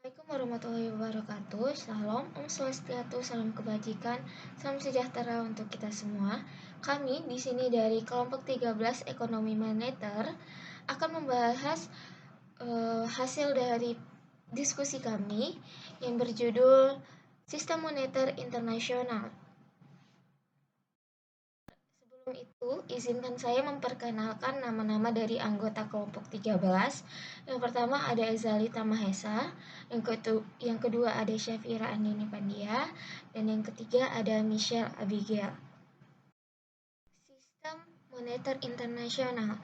Assalamualaikum warahmatullahi wabarakatuh. Shalom, Om Swastiastu, salam kebajikan, salam sejahtera untuk kita semua. Kami di sini dari kelompok 13 Ekonomi Moneter akan membahas hasil dari diskusi kami yang berjudul Sistem Moneter Internasional. Sebelum itu, izinkan saya memperkenalkan nama-nama dari anggota kelompok 13. Yang pertama ada Ezali Tamahesa, yang kedua ada Syafira Andini Pandia, dan yang ketiga ada Michelle Abigail. Sistem Moneter Internasional.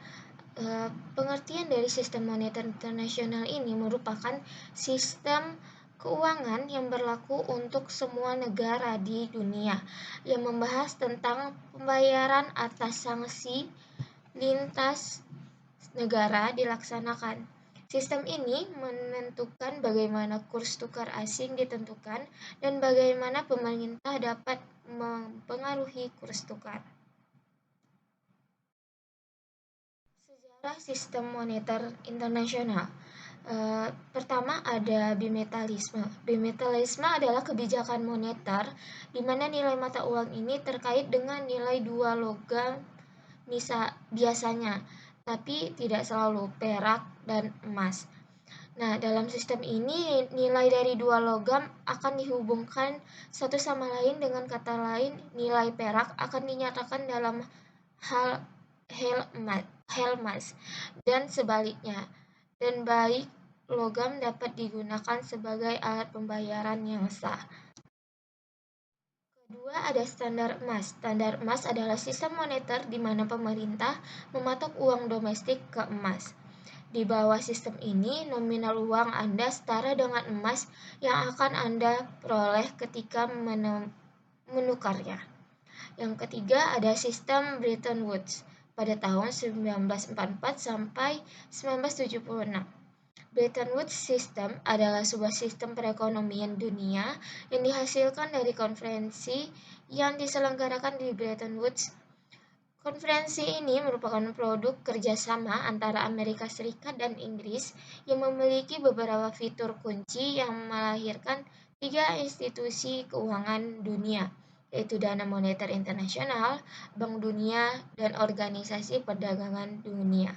Pengertian dari sistem moneter internasional ini merupakan sistem keuangan yang berlaku untuk semua negara di dunia, yang membahas tentang pembayaran atas sanksi lintas negara dilaksanakan. Sistem ini menentukan bagaimana kurs tukar asing ditentukan dan bagaimana pemerintah dapat mempengaruhi kurs tukar. Sejarah sistem moneter internasional. Pertama ada bimetallisme. Bimetallisme adalah kebijakan moneter di mana nilai mata uang ini terkait dengan nilai dua logam biasanya, tapi tidak selalu perak dan emas. Nah, dalam sistem ini nilai dari dua logam akan dihubungkan satu sama lain, dengan kata lain nilai perak akan dinyatakan dalam hal emas dan sebaliknya, dan baik logam dapat digunakan sebagai alat pembayaran yang sah. Kedua ada standar emas. Standar emas adalah sistem moneter di mana pemerintah mematok uang domestik ke emas. Di bawah sistem ini, nominal uang Anda setara dengan emas yang akan Anda peroleh ketika menukarnya. Yang ketiga ada sistem Bretton Woods pada tahun 1944 sampai 1976. Bretton Woods System adalah sebuah sistem perekonomian dunia yang dihasilkan dari konferensi yang diselenggarakan di Bretton Woods. Konferensi ini merupakan produk kerjasama antara Amerika Serikat dan Inggris yang memiliki beberapa fitur kunci yang melahirkan tiga institusi keuangan dunia, yaitu Dana Moneter Internasional, Bank Dunia, dan Organisasi Perdagangan Dunia.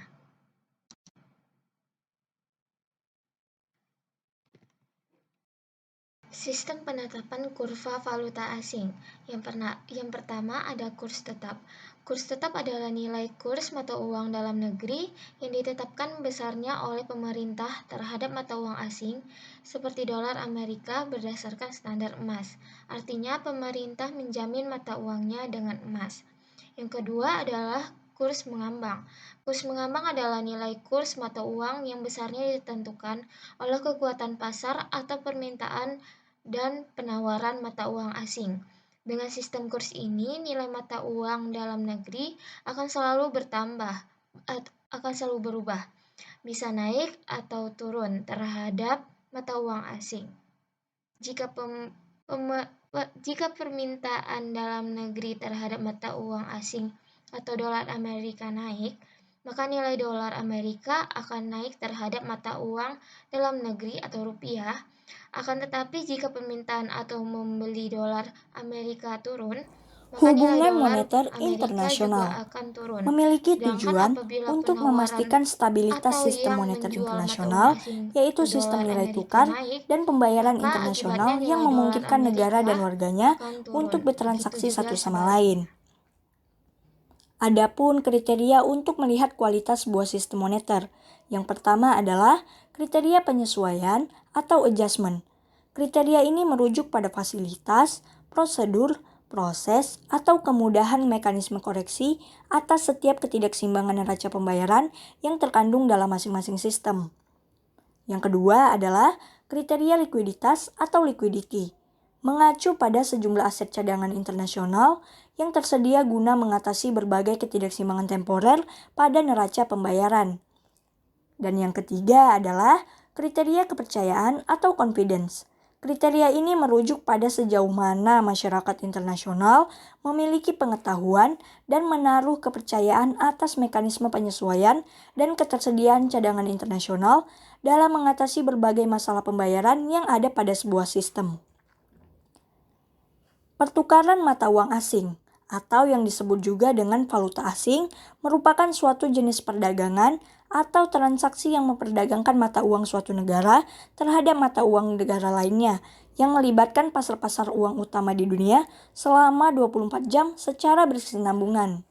Sistem penetapan kurva valuta asing. Yang pertama ada kurs tetap. Kurs tetap adalah nilai kurs mata uang dalam negeri yang ditetapkan besarnya oleh pemerintah terhadap mata uang asing seperti dolar Amerika berdasarkan standar emas. Artinya pemerintah menjamin mata uangnya dengan emas. Yang kedua adalah kurs mengambang. Kurs mengambang adalah nilai kurs mata uang yang besarnya ditentukan oleh kekuatan pasar atau permintaan dan penawaran mata uang asing. Dengan sistem kurs ini, nilai mata uang dalam negeri akan selalu berubah, bisa naik atau turun terhadap mata uang asing. Jika permintaan dalam negeri terhadap mata uang asing atau dolar Amerika naik, maka nilai dolar Amerika akan naik terhadap mata uang dalam negeri atau rupiah. Akan tetapi jika permintaan atau membeli dolar Amerika turun, maka nilai Hubungan dolar moneter Amerika juga internasional akan turun. memiliki Sedangkan tujuan apabila untuk penawaran memastikan stabilitas atau sistem yang moneter menjual mata uang internasional, asing yaitu ke sistem dolar nilai Amerika tukar naik, dan pembayaran maka internasional akibatnya yang nilai dolar memungkinkan negara Amerika dan warganya akan turun. untuk bertransaksi Begitu juga satu sama sebaliknya. lain. Adapun kriteria untuk melihat kualitas sebuah sistem moneter. Yang pertama adalah kriteria penyesuaian atau adjustment. Kriteria ini merujuk pada fasilitas, prosedur, proses, atau kemudahan mekanisme koreksi atas setiap ketidakseimbangan neraca pembayaran yang terkandung dalam masing-masing sistem. Yang kedua adalah kriteria likuiditas atau liquidity, mengacu pada sejumlah aset cadangan internasional yang tersedia guna mengatasi berbagai ketidakseimbangan temporer pada neraca pembayaran. Dan yang ketiga adalah kriteria kepercayaan atau confidence. Kriteria ini merujuk pada sejauh mana masyarakat internasional memiliki pengetahuan dan menaruh kepercayaan atas mekanisme penyesuaian dan ketersediaan cadangan internasional dalam mengatasi berbagai masalah pembayaran yang ada pada sebuah sistem. Pertukaran mata uang asing atau yang disebut juga dengan valuta asing merupakan suatu jenis perdagangan atau transaksi yang memperdagangkan mata uang suatu negara terhadap mata uang negara lainnya yang melibatkan pasar-pasar uang utama di dunia selama 24 jam secara berkesinambungan.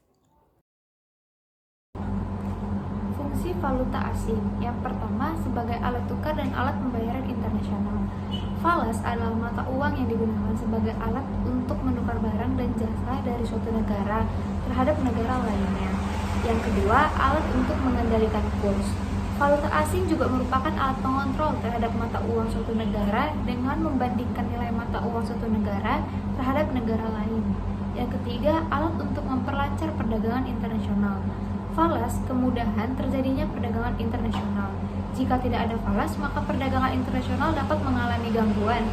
Fungsi valuta asing yang pertama sebagai alat tukar dan alat pembayaran internasional. Falas adalah mata uang yang digunakan sebagai alat untuk menukar barang dan jasa dari suatu negara terhadap negara lainnya. Yang kedua, alat untuk mengendalikan kurs. Valuta asing juga merupakan alat pengontrol terhadap mata uang suatu negara dengan membandingkan nilai mata uang suatu negara terhadap negara lain. Yang ketiga, alat untuk memperlancar perdagangan internasional. Falas, kemudahan terjadinya perdagangan internasional. Jika tidak ada falas, maka perdagangan internasional dapat mengalami gangguan,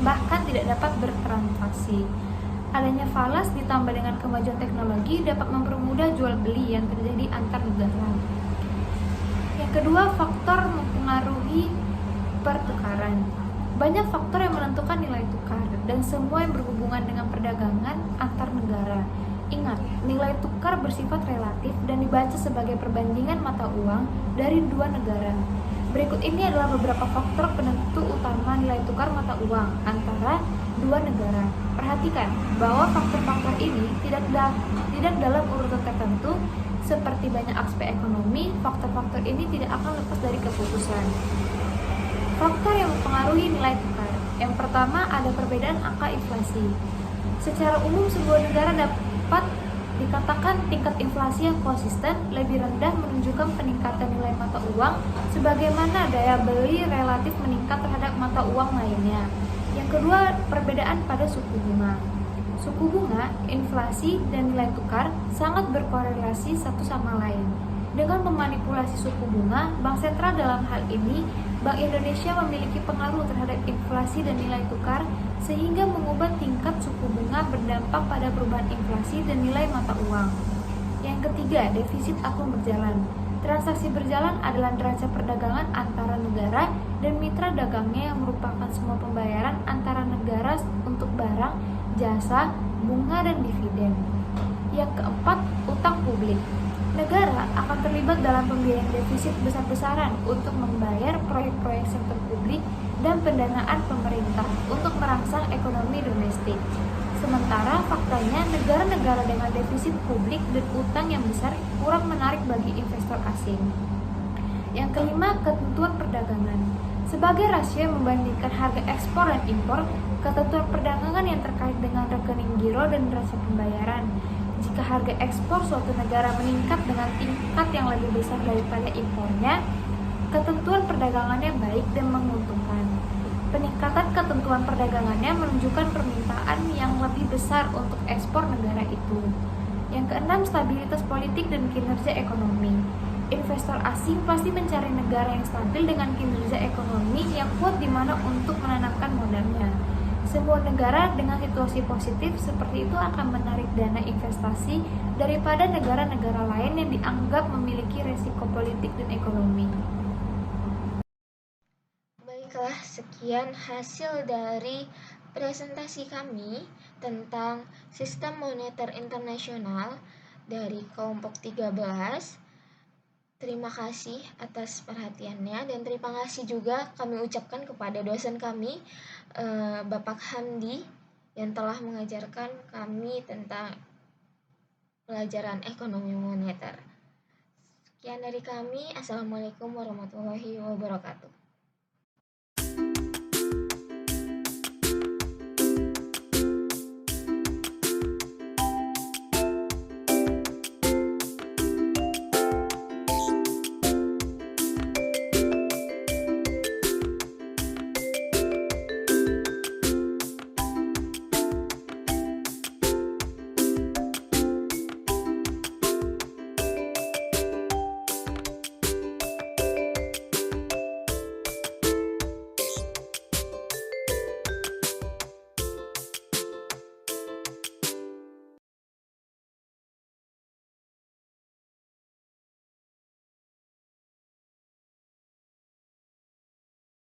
bahkan tidak dapat bertransaksi. Adanya falas ditambah dengan kemajuan teknologi dapat mempermudah jual beli yang terjadi antar negara. Yang kedua, faktor mempengaruhi pertukaran. Banyak faktor yang menentukan nilai tukar dan semua yang berhubungan dengan perdagangan antar negara. Ingat, nilai tukar bersifat relatif dan dibaca sebagai perbandingan mata uang dari dua negara. Berikut ini adalah beberapa faktor penentu utama nilai tukar mata uang antara dua negara. Perhatikan bahwa faktor-faktor ini tidak dalam urutan tertentu seperti banyak aspek ekonomi. Faktor-faktor ini tidak akan lepas dari keputusan. Faktor yang mempengaruhi nilai tukar. Yang pertama, ada perbedaan angka inflasi. Secara umum, sebuah negara dapat dikatakan tingkat inflasi yang konsisten lebih rendah menunjukkan peningkatan nilai mata uang sebagaimana daya beli relatif meningkat terhadap mata uang lainnya. Yang kedua, perbedaan pada suku bunga. Suku bunga, inflasi, dan nilai tukar sangat berkorelasi satu sama lain. Dengan memanipulasi suku bunga, Bank Sentral dalam hal ini, Bank Indonesia memiliki pengaruh terhadap inflasi dan nilai tukar sehingga mengubah tingkat suku bunga berdampak pada perubahan inflasi dan nilai mata uang. Yang ketiga, defisit akun berjalan. Transaksi berjalan adalah neraca perdagangan antara negara dan mitra dagangnya yang merupakan semua pembayaran antara negara untuk barang, jasa, bunga, dan dividen. Yang keempat, utang publik. Negara akan terlibat dalam pembiayaan defisit besar-besaran untuk membayar proyek-proyek sektor publik dan pendanaan pemerintah untuk merangsang ekonomi domestik. Sementara faktanya negara-negara dengan defisit publik dan utang yang besar kurang menarik bagi investor asing. Yang kelima, ketentuan perdagangan. Sebagai rasio yang membandingkan harga ekspor dan impor, ketentuan perdagangan yang terkait dengan rekening giro dan neraca pembayaran. Jika harga ekspor suatu negara meningkat dengan tingkat yang lebih besar daripada impornya, ketentuan perdagangannya baik dan menguntungkan. Peningkatan ketentuan perdagangannya menunjukkan permintaan yang lebih besar untuk ekspor negara itu. Yang keenam, stabilitas politik dan kinerja ekonomi. Investor asing pasti mencari negara yang stabil dengan kinerja ekonomi yang kuat di mana untuk menanamkan modalnya. Sebuah negara dengan situasi positif seperti itu akan menarik dana investasi daripada negara-negara lain yang dianggap memiliki resiko politik dan ekonomi. Baiklah, sekian hasil dari presentasi kami tentang sistem moneter internasional dari kelompok 13. Terima kasih atas perhatiannya dan terima kasih juga kami ucapkan kepada dosen kami, Bapak Hamdi, yang telah mengajarkan kami tentang pelajaran ekonomi moneter. Sekian dari kami. Assalamualaikum warahmatullahi wabarakatuh.